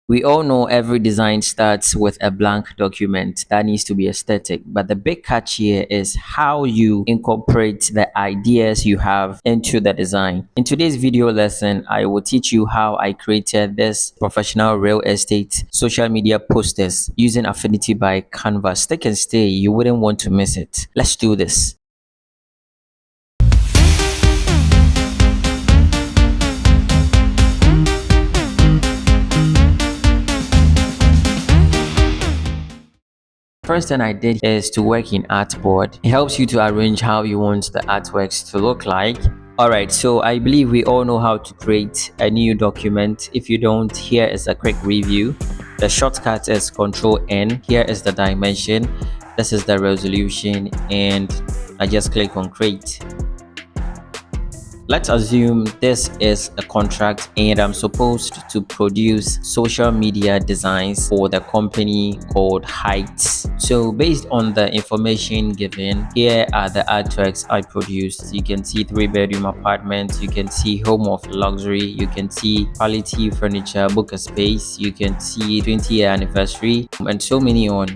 We all know every design starts with a blank document that needs to be aesthetic, but the big catch here is how you incorporate the ideas you have into the design. In today's video lesson, I will teach you how I created this professional real estate social media posters using Affinity by Canva. Stick and stay, you wouldn't want to miss it. Let's do this. First thing I did is to work in Artboard. It helps you to arrange how you want the artworks to look like. Alright, so I believe we all know how to create a new document. If you don't, here is a quick review. The shortcut is Ctrl N. Here is the dimension. This is the resolution, and I just click on create. Let's assume this is a contract and I'm supposed to produce social media designs for the company called Heights. So based on the information given, here are the artworks I produced. You can see 3-bedroom apartment, you can see home of luxury, you can see quality furniture, book a space, you can see 20-year anniversary, and so many on.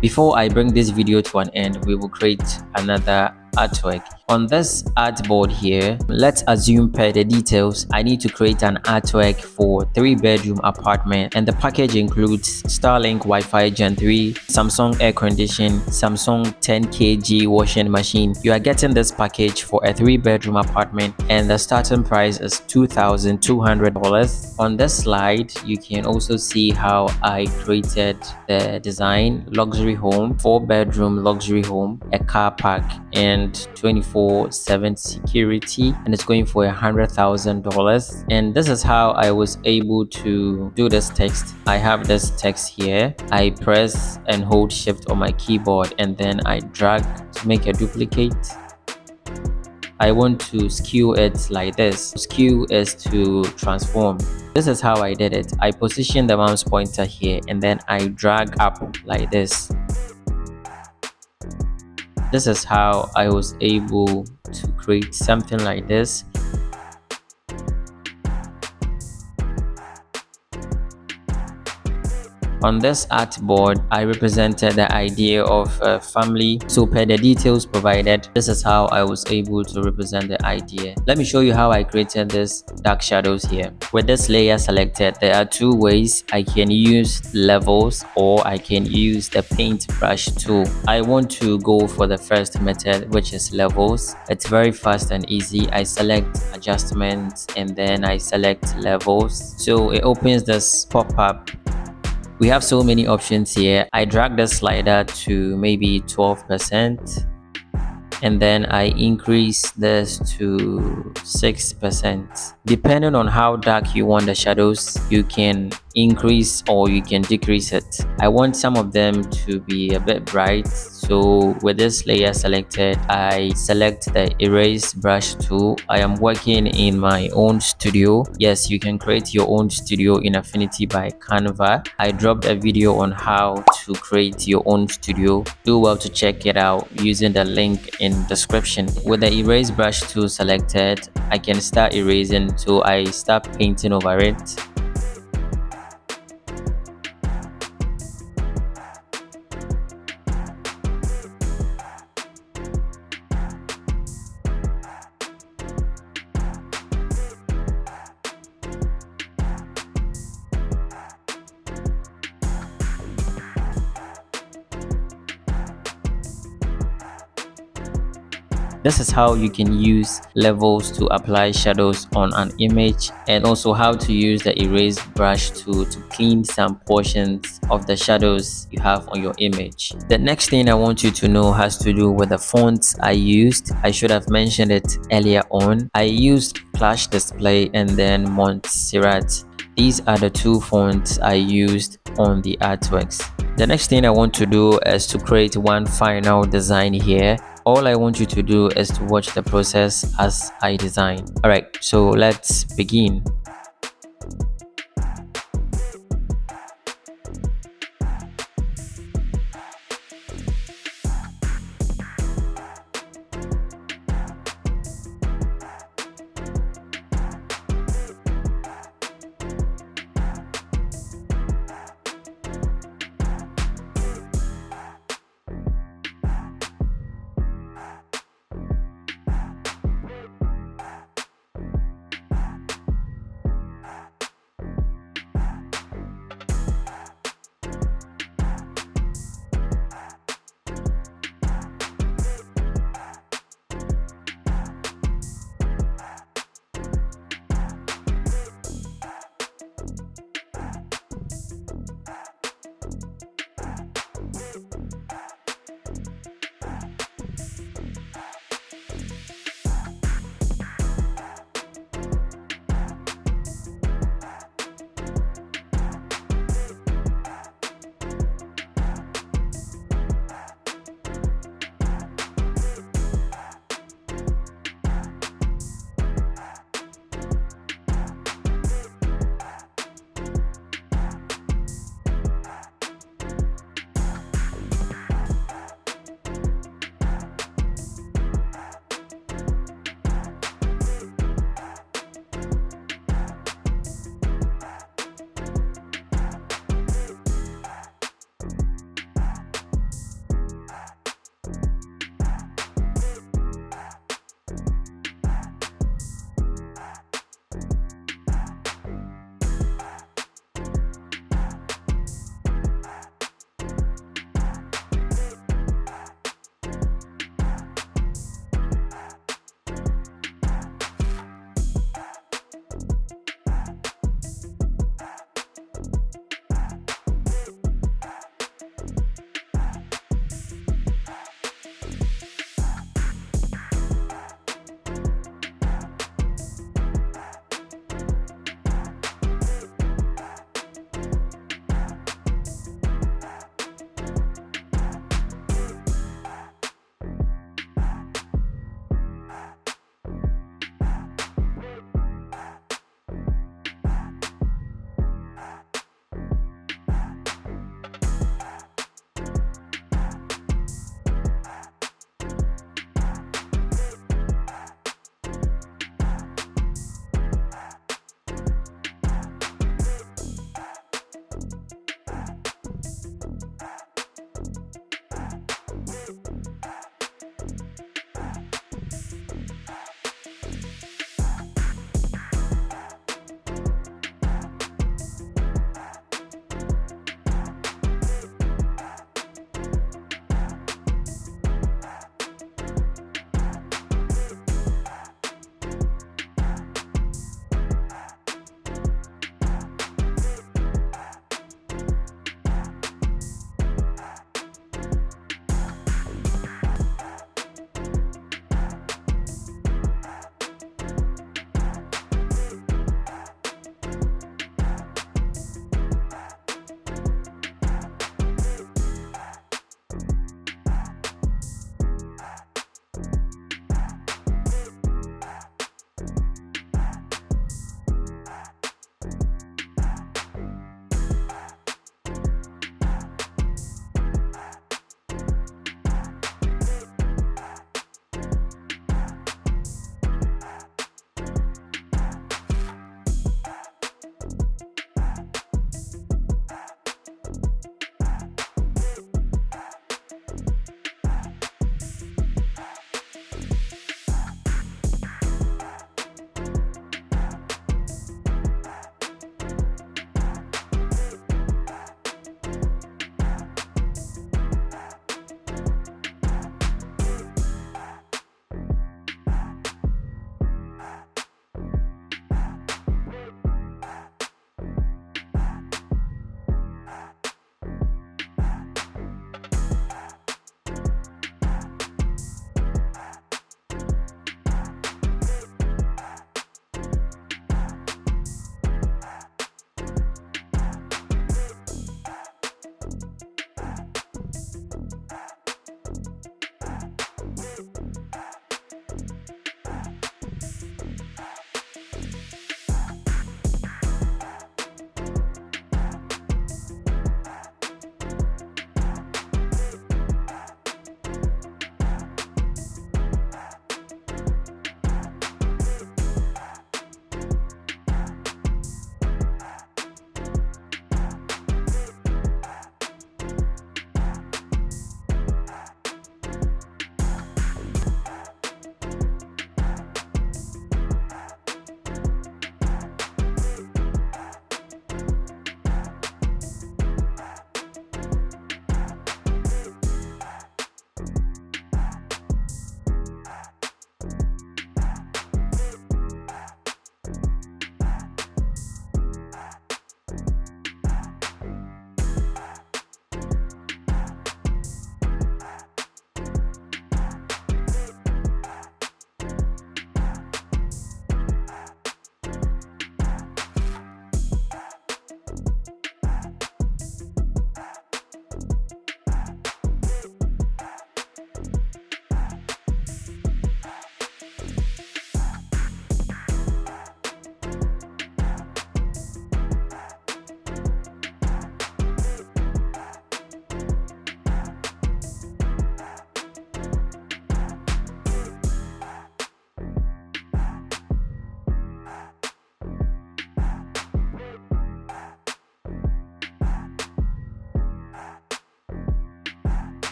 Before I bring this video to an end, we will create another artwork. On this artboard here, let's assume per the details, I need to create an artwork for 3-bedroom apartment, and the package includes Starlink Wi-Fi Gen 3, Samsung air condition, Samsung 10 kg washing machine. You are getting this package for a 3-bedroom apartment and the starting price is $2,200. On this slide, you can also see how I created the design: luxury home, 4-bedroom luxury home, a car park, and 24/7 security, and it's going for $100,000. And this is how I was able to do this text. I have this text here. I press and hold shift on my keyboard and then I drag to make a duplicate. I want to skew it like this. Skew is to transform. This is how I did it. I position the mouse pointer here and then I drag up like this. This is how I was able to create something like this. On this artboard, I represented the idea of a family. So per the details provided, this is how I was able to represent the idea. Let me show you how I created this dark shadows here. With this layer selected, there are two ways. I can use levels or I can use the paintbrush tool. I want to go for the first method, which is levels. It's very fast and easy. I select adjustments and then I select levels. So it opens this pop-up. We have so many options here. I drag the slider to maybe 12% and then I increase this to 6%. Depending on how dark you want the shadows, you can increase or you can decrease it. I want some of them to be a bit bright, so with this layer selected, I select the erase brush tool. I am working in my own studio. Yes, you can create your own studio in Affinity by Canva. I dropped a video on how to create your own studio. Do well to check it out using the link in description. With the erase brush tool selected, I can start erasing, so I start painting over it. This is how you can use levels to apply shadows on an image, and also how to use the erase brush tool to clean some portions of the shadows you have on your image. The next thing I want you to know has to do with the fonts I used. I should have mentioned it earlier on. I used Plush Display and then Montserrat. These are the two fonts I used on the artworks. The next thing I want to do is to create one final design here. All I want you to do is to watch the process as I design. Alright, so let's begin.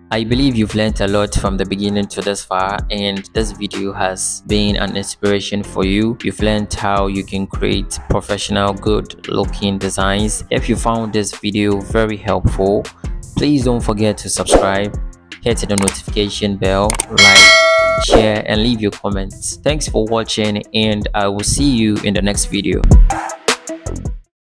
I believe you've learned a lot from the beginning to this far, and this video has been an inspiration for you. You've learned how you can create professional, good looking designs. If you found this video very helpful, please don't forget to subscribe, hit the notification bell, like, share, and leave your comments. Thanks for watching, and I will see you in the next video.